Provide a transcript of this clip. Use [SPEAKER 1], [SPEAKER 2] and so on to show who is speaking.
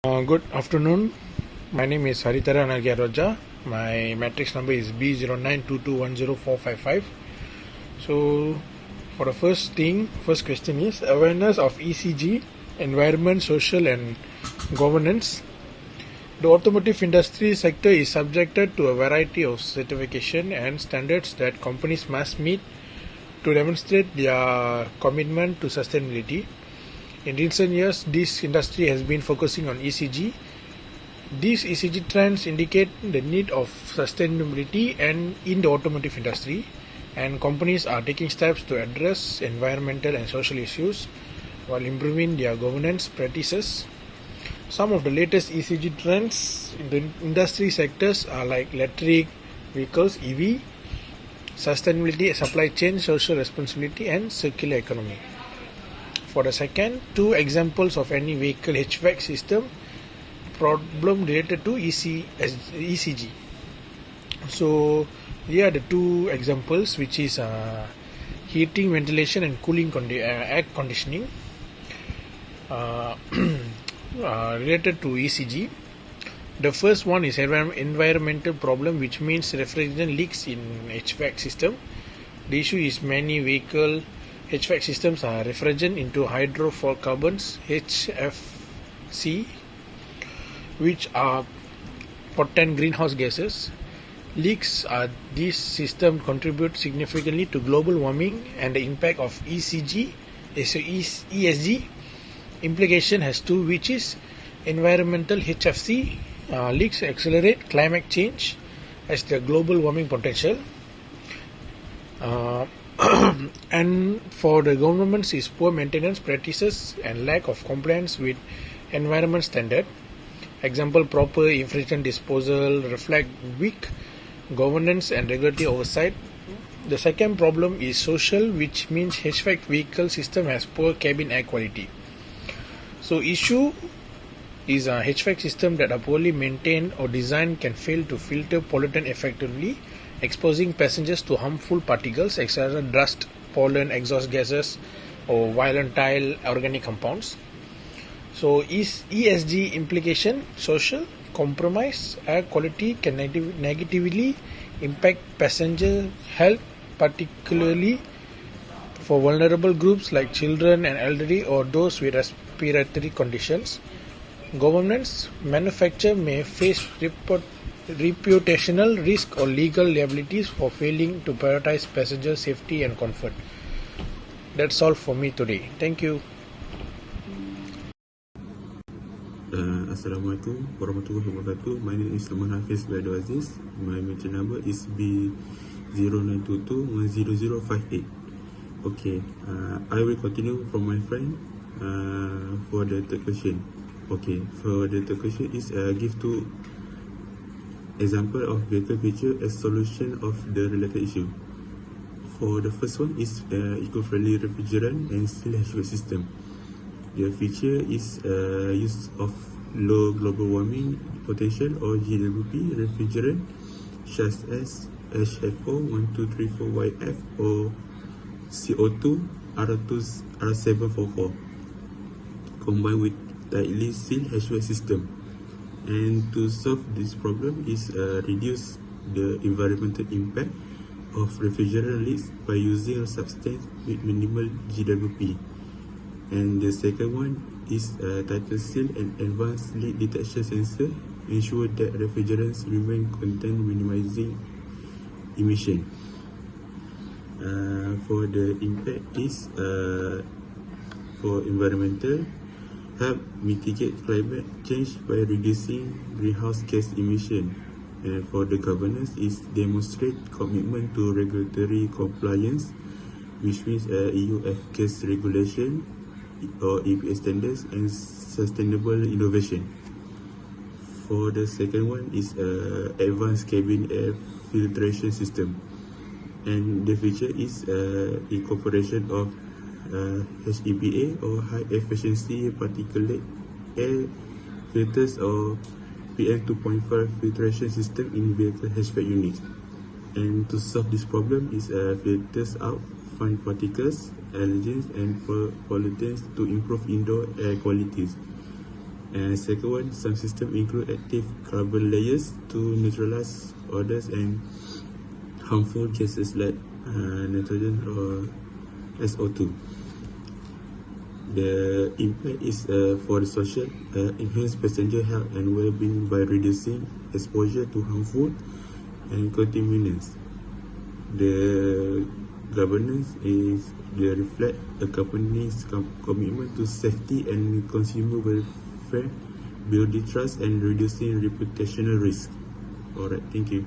[SPEAKER 1] Good afternoon. My name is Haritara Nagyaroja. My matrix number is B0922104555. So, for the first question is awareness of ECG, environment, social, and governance. The automotive industry sector is subjected to a variety of certification and standards that companies must meet to demonstrate their commitment to sustainability. In recent years, this industry has been focusing on ECG. These ECG trends indicate the need of sustainability and in the automotive industry, and companies are taking steps to address environmental and social issues while improving their governance practices. Some of the latest ECG trends in the industry sectors are like electric vehicles (EV), sustainability, supply chain, social responsibility, and circular economy. For the second, two examples of any vehicle Hvac system problem related to ECG. So here are the two examples, which is heating, ventilation, and cooling air conditioning related to ECG. The first one is environmental problem, which means refrigerant leaks in Hvac system. The issue is many vehicle Hvac systems are refrigerant into hydrofluorocarbons HFC, which are potent greenhouse gases. Leaks are this system contribute significantly to global warming, and the impact of ESG implication has two, which is environmental HFC leaks accelerate climate change as the global warming potential. And for the governments is poor maintenance practices and lack of compliance with environment standard. Example, proper infringement disposal reflect weak governance and regulatory oversight. The second problem is social, which means Hvac vehicle system has poor cabin air quality. So issue is a Hvac system that are poorly maintained or designed can fail to filter pollutant effectively, exposing passengers to harmful particles, etc., dust, pollen, exhaust gases, or volatile organic compounds. So ESG implication, social, compromise air quality can negatively impact passenger health, particularly for vulnerable groups like children and elderly or those with respiratory conditions. Governments, manufacturer may face reputational risk or legal liabilities for failing to prioritize passenger safety and comfort. That's all for me today. Thank you.
[SPEAKER 2] Assalamualaikum warahmatullahi wabarakatuh. My name is Saman Hafiz Badu Aziz. My meter number is B0922100058. Okay, I will continue from my friend for the third question. Okay, for the third question is give two example of vehicle feature as solution of the related issue. For the first one is eco-friendly refrigerant and seal Hvac system. The feature is use of low global warming potential or GWP refrigerant such as HFO 1234YF or CO2 R744 combined with tightly sealed Hvac system. And to solve this problem is reduce the environmental impact of refrigerant leaks by using a substance with minimal GWP. And the second one is tighter seal and advanced leak detection sensor ensure that refrigerants remain contained, minimizing emission. For the impact is for environmental, help mitigate climate change by reducing greenhouse gas emission. And for the governance is demonstrate commitment to regulatory compliance, which means EU F-gas regulation or EPA standards and sustainable innovation. For the second one is advanced cabin air filtration system, and the feature is incorporation of HEPA or high efficiency particulate air filters or PM2.5 filtration system in vehicle Hvac units. And to solve this problem is filters out fine particles, allergens and pollutants to improve indoor air qualities. And second one, some systems include active carbon layers to neutralize odors and harmful gases like nitrogen or SO2. The impact is for the social, enhance passenger health and well-being by reducing exposure to harmful and contaminants. The governance is they reflect a company's commitment to safety and consumer welfare, building trust and reducing reputational risk. Alright, thank you.